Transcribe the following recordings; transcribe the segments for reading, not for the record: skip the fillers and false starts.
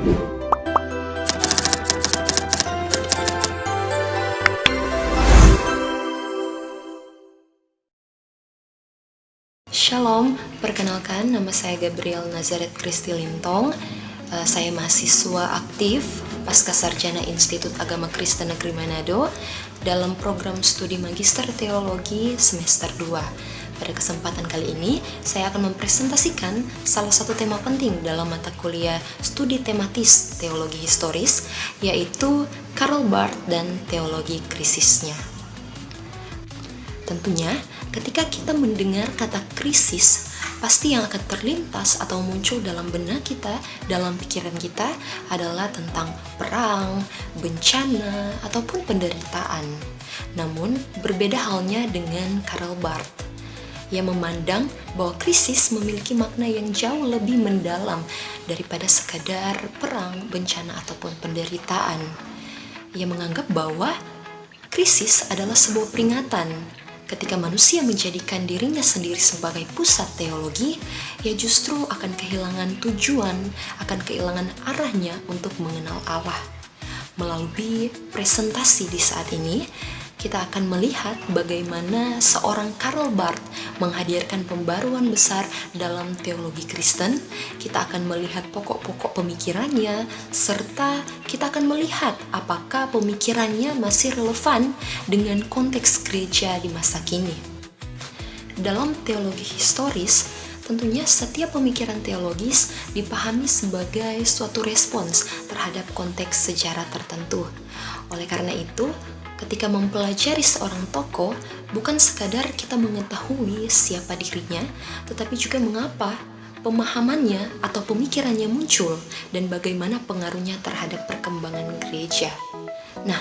Shalom, perkenalkan nama saya Gabriel Nazaret Kristi Lintong. Saya mahasiswa aktif Pasca Sarjana Institut Agama Kristen Negeri Manado dalam program studi Magister Teologi semester 2. Pada kesempatan kali ini, saya akan mempresentasikan salah satu tema penting dalam mata kuliah studi tematis teologi historis, yaitu Karl Barth dan teologi krisisnya. Tentunya, ketika kita mendengar kata krisis, pasti yang akan terlintas atau muncul dalam benak kita, dalam pikiran kita adalah tentang perang, bencana, ataupun penderitaan. Namun, berbeda halnya dengan Karl Barth. Ia memandang bahwa krisis memiliki makna yang jauh lebih mendalam daripada sekadar perang, bencana, ataupun penderitaan. Ia menganggap bahwa krisis adalah sebuah peringatan. Ketika manusia menjadikan dirinya sendiri sebagai pusat teologi, ia justru akan kehilangan tujuan, akan kehilangan arahnya untuk mengenal Allah. Melalui presentasi di saat ini, kita akan melihat bagaimana seorang Karl Barth menghadirkan pembaruan besar dalam teologi Kristen. Kita akan melihat pokok-pokok pemikirannya, serta kita akan melihat apakah pemikirannya masih relevan dengan konteks gereja di masa kini. Dalam teologi historis, tentunya setiap pemikiran teologis dipahami sebagai suatu respons terhadap konteks sejarah tertentu. Oleh karena itu, ketika mempelajari seorang tokoh, bukan sekadar kita mengetahui siapa dirinya, tetapi juga mengapa pemahamannya atau pemikirannya muncul dan bagaimana pengaruhnya terhadap perkembangan gereja. Nah,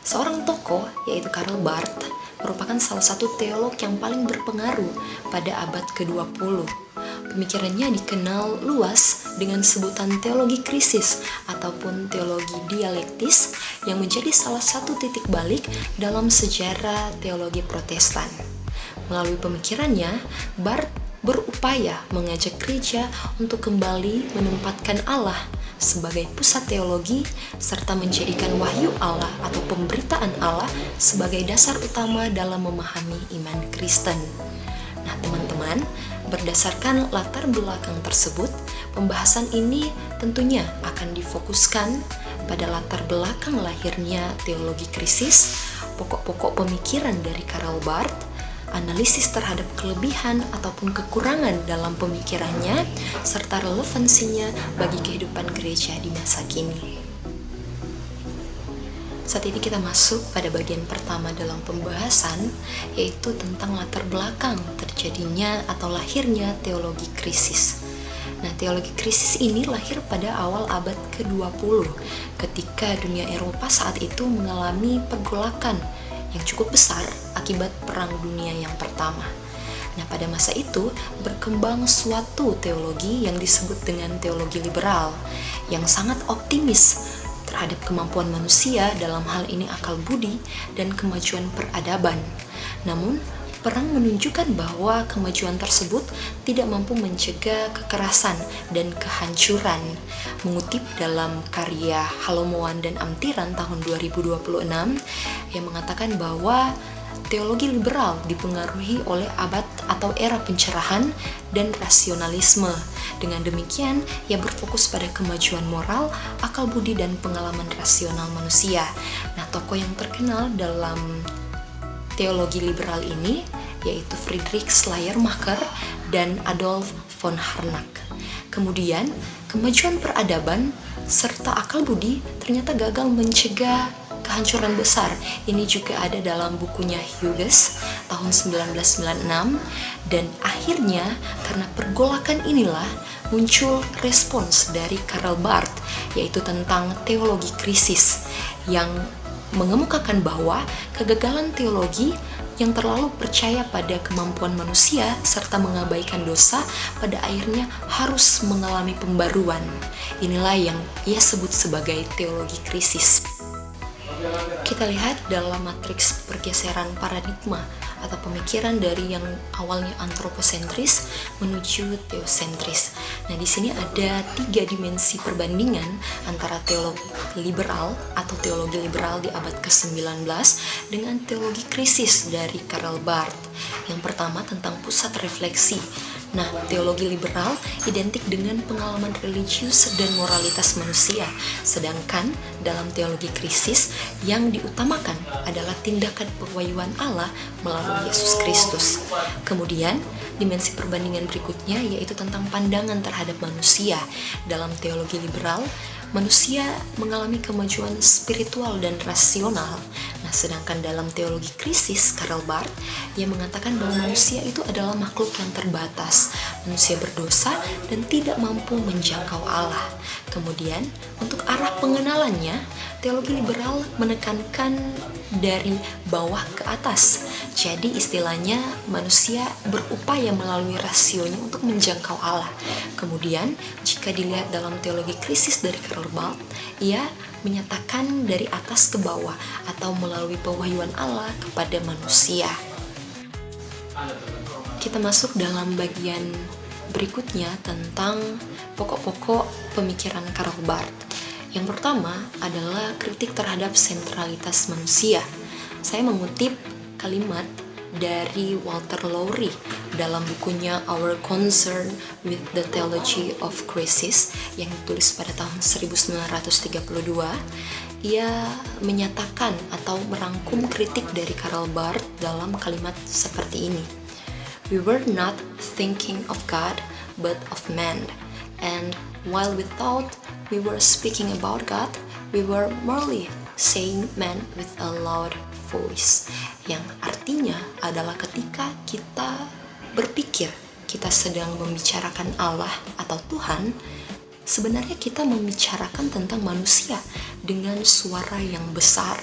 seorang tokoh yaitu Karl Barth merupakan salah satu teolog yang paling berpengaruh pada abad ke-20. Pemikirannya dikenal luas dengan sebutan teologi krisis ataupun teologi dialektis yang menjadi salah satu titik balik dalam sejarah teologi Protestan. Melalui pemikirannya, Barth berupaya mengajak gereja untuk kembali menempatkan Allah sebagai pusat teologi serta menjadikan wahyu Allah atau pemberitaan Allah sebagai dasar utama dalam memahami iman Kristen. Nah, teman-teman, berdasarkan latar belakang tersebut, pembahasan ini tentunya akan difokuskan pada latar belakang lahirnya teologi krisis, pokok-pokok pemikiran dari Karl Barth, analisis terhadap kelebihan ataupun kekurangan dalam pemikirannya, serta relevansinya bagi kehidupan gereja di masa kini. Saat ini kita masuk pada bagian pertama dalam pembahasan, yaitu tentang latar belakang terjadinya atau lahirnya teologi krisis. Nah, teologi krisis ini lahir pada awal abad ke-20 ketika dunia Eropa saat itu mengalami pergolakan yang cukup besar akibat Perang Dunia yang Pertama. Nah, pada masa itu berkembang suatu teologi yang disebut dengan teologi liberal yang sangat optimis terhadap kemampuan manusia, dalam hal ini akal budi dan kemajuan peradaban. Namun, perang menunjukkan bahwa kemajuan tersebut tidak mampu mencegah kekerasan dan kehancuran. Mengutip dalam karya Halomoan dan Amtiran tahun 2026 yang mengatakan bahwa teologi liberal dipengaruhi oleh abad atau era pencerahan dan rasionalisme. Dengan demikian, ia berfokus pada kemajuan moral, akal budi, dan pengalaman rasional manusia. Nah, tokoh yang terkenal dalam teologi liberal ini yaitu Friedrich Schleiermacher dan Adolf von Harnack. Kemudian, kemajuan peradaban serta akal budi ternyata gagal mencegah kehancuran besar. Ini juga ada dalam bukunya Hughes tahun 1996, dan akhirnya karena pergolakan inilah muncul respons dari Karl Barth, yaitu tentang teologi krisis yang mengemukakan bahwa kegagalan teologi yang terlalu percaya pada kemampuan manusia serta mengabaikan dosa pada akhirnya harus mengalami pembaruan. Inilah yang ia sebut sebagai teologi krisis. Kita lihat dalam matriks pergeseran paradigma atau pemikiran dari yang awalnya antroposentris menuju teosentris. Nah, di sini ada 3 dimensi perbandingan antara teologi liberal atau teologi liberal di abad ke-19 dengan teologi krisis dari Karl Barth. Yang pertama tentang pusat refleksi. Nah, teologi liberal identik dengan pengalaman religius dan moralitas manusia, sedangkan dalam teologi krisis yang diutamakan adalah tindakan pewahyuan Allah melalui Yesus Kristus. Kemudian, dimensi perbandingan berikutnya yaitu tentang pandangan terhadap manusia. Dalam teologi liberal, manusia mengalami kemajuan spiritual dan rasional. Nah, sedangkan dalam teologi krisis, Karl Barth, ia mengatakan bahwa manusia itu adalah makhluk yang terbatas. Manusia berdosa dan tidak mampu menjangkau Allah. Kemudian, untuk arah pengenalannya, teologi liberal menekankan dari bawah ke atas. Jadi istilahnya manusia berupaya melalui rasionya untuk menjangkau Allah. Kemudian, jika dilihat dalam teologi krisis dari Karl Barth, ia menyatakan dari atas ke bawah atau melalui pewahyuan Allah kepada manusia. Kita masuk dalam bagian berikutnya tentang pokok-pokok pemikiran Karl Barth. Yang pertama adalah kritik terhadap sentralitas manusia. Saya mengutip kalimat dari Walter Lowry dalam bukunya Our Concern with the Theology of Crisis yang ditulis pada tahun 1932. Ia menyatakan atau merangkum kritik dari Karl Barth dalam kalimat seperti ini. We were not thinking of God, but of man. And while we thought we were speaking about God, we were merely saying man with a loud voice. Yang artinya adalah ketika kita berpikir kita sedang membicarakan Allah atau Tuhan, sebenarnya kita membicarakan tentang manusia dengan suara yang besar.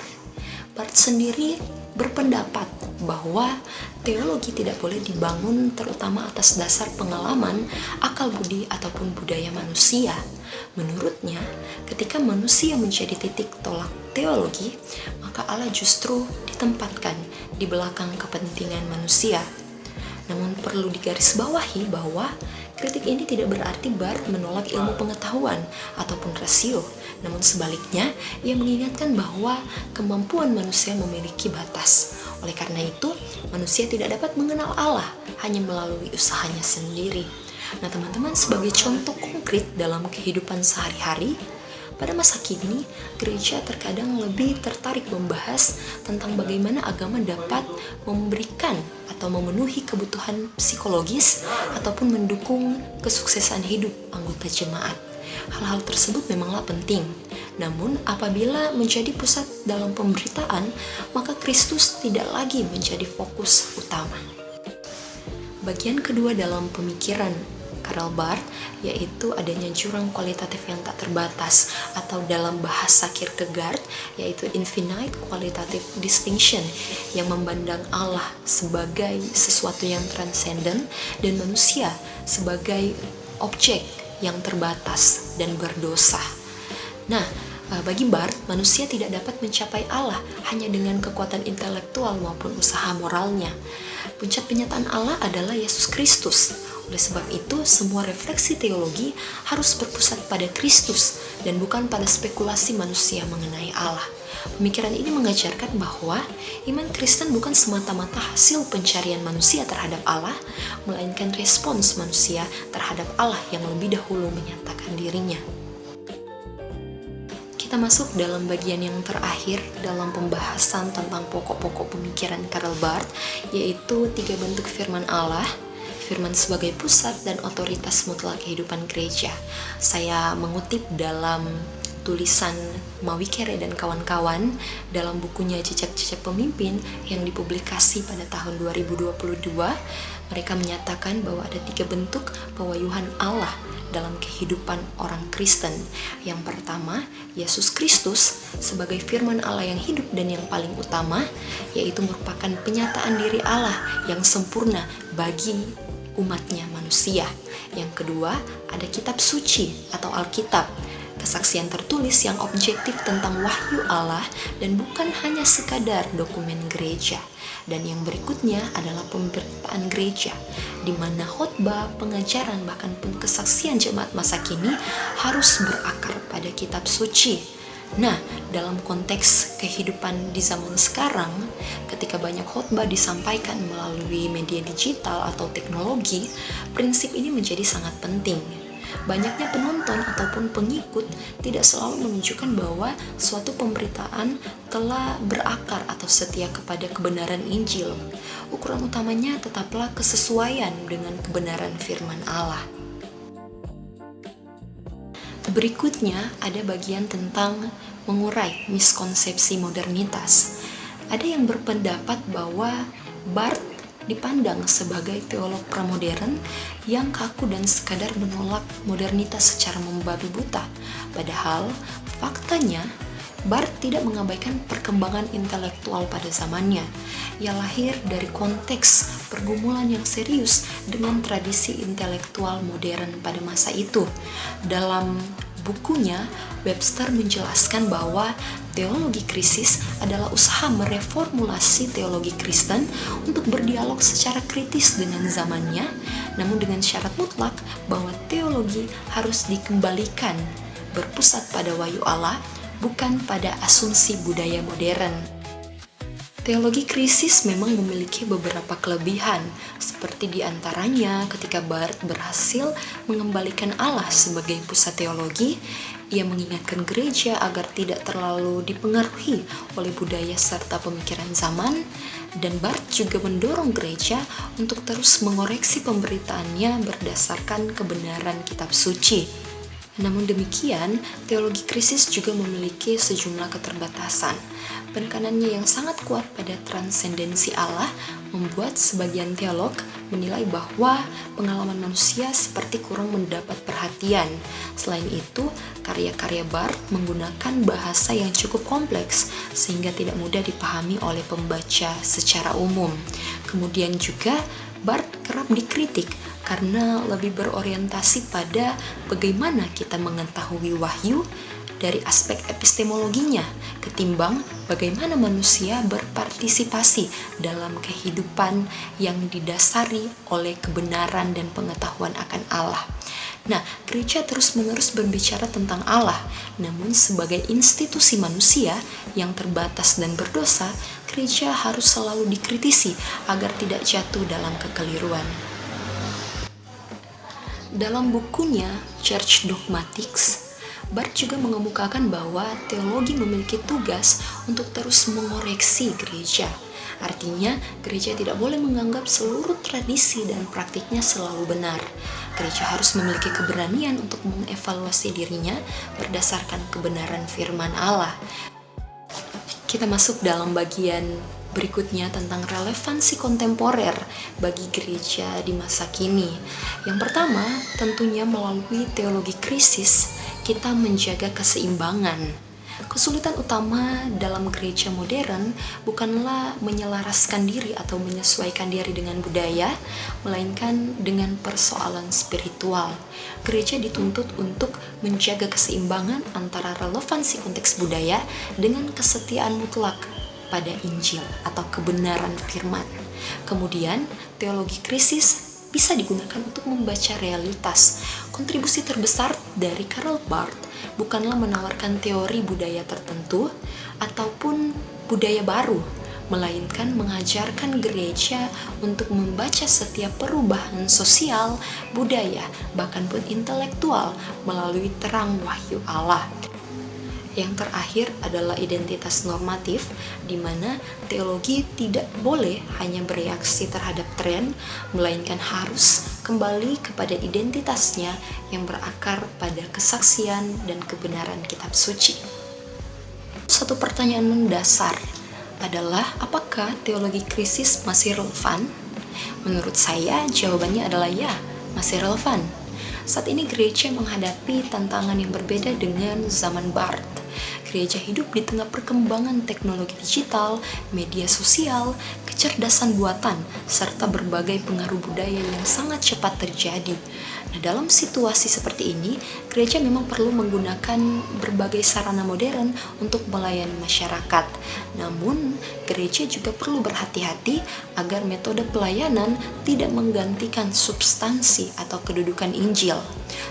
Barth sendiri berpendapat bahwa teologi tidak boleh dibangun terutama atas dasar pengalaman, akal budi, ataupun budaya manusia. Menurutnya, ketika manusia menjadi titik tolak teologi, maka Allah justru ditempatkan di belakang kepentingan manusia. Namun perlu digarisbawahi bahwa kritik ini tidak berarti Barth menolak ilmu pengetahuan ataupun rasio. Namun sebaliknya, ia mengingatkan bahwa kemampuan manusia memiliki batas. Oleh karena itu, manusia tidak dapat mengenal Allah hanya melalui usahanya sendiri. Nah, teman-teman, sebagai contoh konkret dalam kehidupan sehari-hari, pada masa kini, gereja terkadang lebih tertarik membahas tentang bagaimana agama dapat memberikan atau memenuhi kebutuhan psikologis ataupun mendukung kesuksesan hidup anggota jemaat. Hal-hal tersebut memanglah penting. Namun, apabila menjadi pusat dalam pemberitaan, maka Kristus tidak lagi menjadi fokus utama. Bagian kedua dalam pemikiran Karl Barth yaitu adanya jurang kualitatif yang tak terbatas, atau dalam bahasa Kierkegaard yaitu infinite qualitative distinction, yang memandang Allah sebagai sesuatu yang transenden dan manusia sebagai objek yang terbatas dan berdosa. Nah, bagi Barth, manusia tidak dapat mencapai Allah hanya dengan kekuatan intelektual maupun usaha moralnya. Puncak penyataan Allah adalah Yesus Kristus. Oleh sebab itu, semua refleksi teologi harus berpusat pada Kristus dan bukan pada spekulasi manusia mengenai Allah. Pemikiran ini mengajarkan bahwa iman Kristen bukan semata-mata hasil pencarian manusia terhadap Allah, melainkan respons manusia terhadap Allah yang lebih dahulu menyatakan dirinya. Kita masuk dalam bagian yang terakhir dalam pembahasan tentang pokok-pokok pemikiran Karl Barth, yaitu 3 bentuk firman Allah, firman sebagai pusat dan otoritas mutlak kehidupan gereja. Saya mengutip dalam tulisan Mawi Kere dan kawan-kawan dalam bukunya Jejak-Jejak Pemimpin yang dipublikasi pada tahun 2022. Mereka menyatakan bahwa ada 3 bentuk pewahyuhan Allah dalam kehidupan orang Kristen. Yang pertama, Yesus Kristus sebagai firman Allah yang hidup dan yang paling utama, yaitu merupakan penyataan diri Allah yang sempurna bagi umatnya manusia. Yang kedua, ada kitab suci atau Alkitab. kesaksian tertulis yang objektif tentang wahyu Allah dan bukan hanya sekadar dokumen gereja. Dan yang berikutnya adalah pemberitaan gereja, di mana khotbah, pengajaran, bahkan pun kesaksian jemaat masa kini harus berakar pada kitab suci. Nah, dalam konteks kehidupan di zaman sekarang, ketika banyak khotbah disampaikan melalui media digital atau teknologi, prinsip ini menjadi sangat penting. Banyaknya penonton ataupun pengikut tidak selalu menunjukkan bahwa suatu pemberitaan telah berakar atau setia kepada kebenaran Injil. Ukuran utamanya tetaplah kesesuaian dengan kebenaran firman Allah. Berikutnya ada bagian tentang mengurai miskonsepsi modernitas. Ada yang berpendapat bahwa Barth dipandang sebagai teolog pramodern yang kaku dan sekadar menolak modernitas secara membabi buta. Padahal faktanya Barth tidak mengabaikan perkembangan intelektual pada zamannya. Ia lahir dari konteks pergumulan yang serius dengan tradisi intelektual modern pada masa itu. Dalam bukunya, Webster menjelaskan bahwa teologi krisis adalah usaha mereformulasi teologi Kristen untuk berdialog secara kritis dengan zamannya, namun dengan syarat mutlak bahwa teologi harus dikembalikan berpusat pada wahyu Allah, bukan pada asumsi budaya modern. Teologi krisis memang memiliki beberapa kelebihan, seperti diantaranya ketika Barth berhasil mengembalikan Allah sebagai pusat teologi, ia mengingatkan gereja agar tidak terlalu dipengaruhi oleh budaya serta pemikiran zaman, dan Barth juga mendorong gereja untuk terus mengoreksi pemberitaannya berdasarkan kebenaran kitab suci. Namun demikian, teologi krisis juga memiliki sejumlah keterbatasan. Penekanannya yang sangat kuat pada transendensi Allah membuat sebagian teolog menilai bahwa pengalaman manusia seperti kurang mendapat perhatian. Selain itu, karya-karya Barth menggunakan bahasa yang cukup kompleks sehingga tidak mudah dipahami oleh pembaca secara umum. Kemudian juga Barth kerap dikritik karena lebih berorientasi pada bagaimana kita mengetahui wahyu dari aspek epistemologinya ketimbang bagaimana manusia berpartisipasi dalam kehidupan yang didasari oleh kebenaran dan pengetahuan akan Allah. Nah, gereja terus-menerus berbicara tentang Allah, namun sebagai institusi manusia yang terbatas dan berdosa, gereja harus selalu dikritisi agar tidak jatuh dalam kekeliruan. Dalam bukunya Church Dogmatics, Barth juga mengemukakan bahwa teologi memiliki tugas untuk terus mengoreksi gereja. Artinya, gereja tidak boleh menganggap seluruh tradisi dan praktiknya selalu benar. Gereja harus memiliki keberanian untuk mengevaluasi dirinya berdasarkan kebenaran firman Allah. Kita masuk dalam bagian berikutnya tentang relevansi kontemporer bagi gereja di masa kini. Yang pertama, tentunya melalui teologi krisis, kita menjaga keseimbangan. Kesulitan utama dalam gereja modern bukanlah menyelaraskan diri atau menyesuaikan diri dengan budaya, melainkan dengan persoalan spiritual. Gereja dituntut untuk menjaga keseimbangan antara relevansi konteks budaya dengan kesetiaan mutlak pada Injil atau kebenaran firman. Kemudian, teologi krisis bisa digunakan untuk membaca realitas. Kontribusi terbesar dari Karl Barth bukanlah menawarkan teori budaya tertentu ataupun budaya baru, melainkan mengajarkan gereja untuk membaca setiap perubahan sosial, budaya, bahkan pun intelektual melalui terang wahyu Allah. Yang terakhir adalah identitas normatif, di mana teologi tidak boleh hanya bereaksi terhadap tren, melainkan harus kembali kepada identitasnya yang berakar pada kesaksian dan kebenaran kitab suci. Satu pertanyaan mendasar adalah, apakah teologi krisis masih relevan? Menurut saya, jawabannya adalah ya, masih relevan. Saat ini gereja menghadapi tantangan yang berbeda dengan zaman Barth. Gereja hidup di tengah perkembangan teknologi digital, media sosial, kecerdasan buatan, serta berbagai pengaruh budaya yang sangat cepat terjadi. Nah, dalam situasi seperti ini, gereja memang perlu menggunakan berbagai sarana modern untuk melayani masyarakat. Namun, gereja juga perlu berhati-hati agar metode pelayanan tidak menggantikan substansi atau kedudukan Injil.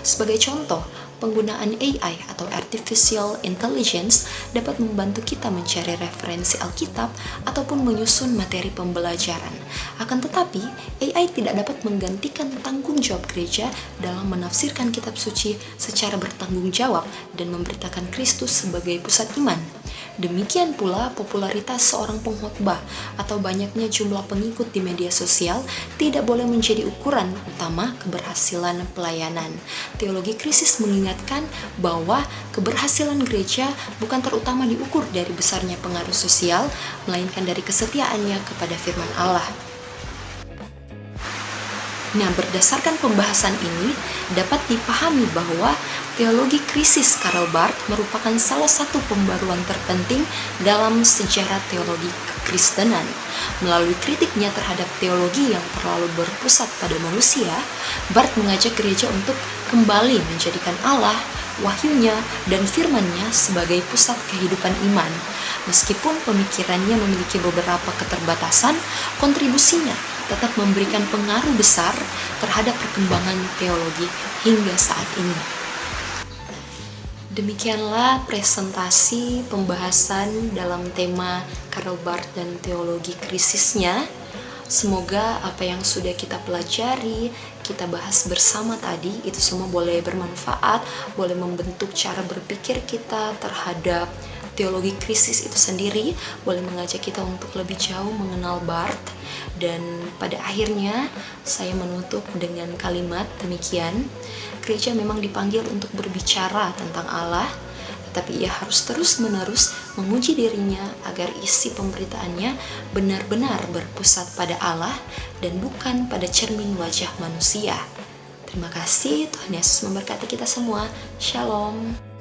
Sebagai contoh, penggunaan AI atau Artificial Intelligence dapat membantu kita mencari referensi Alkitab ataupun menyusun materi pembelajaran. Akan tetapi, AI tidak dapat menggantikan tanggung jawab gereja dalam menafsirkan kitab suci secara bertanggung jawab dan memberitakan Kristus sebagai pusat iman. Demikian pula popularitas seorang pengkhotbah atau banyaknya jumlah pengikut di media sosial tidak boleh menjadi ukuran utama keberhasilan pelayanan. Teologi krisis mengingatkan bahwa keberhasilan gereja bukan terutama diukur dari besarnya pengaruh sosial, melainkan dari kesetiaannya kepada firman Allah. Nah, berdasarkan pembahasan ini, dapat dipahami bahwa teologi krisis Karl Barth merupakan salah satu pembaruan terpenting dalam sejarah teologi kekristenan. Melalui kritiknya terhadap teologi yang terlalu berpusat pada manusia, Barth mengajak gereja untuk kembali menjadikan Allah, wahyunya, dan firman-Nya sebagai pusat kehidupan iman. Meskipun pemikirannya memiliki beberapa keterbatasan, kontribusinya tetap memberikan pengaruh besar terhadap perkembangan teologi hingga saat ini. Demikianlah presentasi pembahasan dalam tema Karl Barth dan teologi krisisnya. Semoga apa yang sudah kita pelajari, kita bahas bersama tadi, itu semua boleh bermanfaat, boleh membentuk cara berpikir kita terhadap teologi krisis itu sendiri, boleh mengajak kita untuk lebih jauh mengenal Barth. Dan pada akhirnya saya menutup dengan kalimat demikian: gereja memang dipanggil untuk berbicara tentang Allah, tetapi ia harus terus-menerus menguji dirinya agar isi pemberitaannya benar-benar berpusat pada Allah dan bukan pada cermin wajah manusia. Terima kasih, Tuhan Yesus memberkati kita semua. Shalom.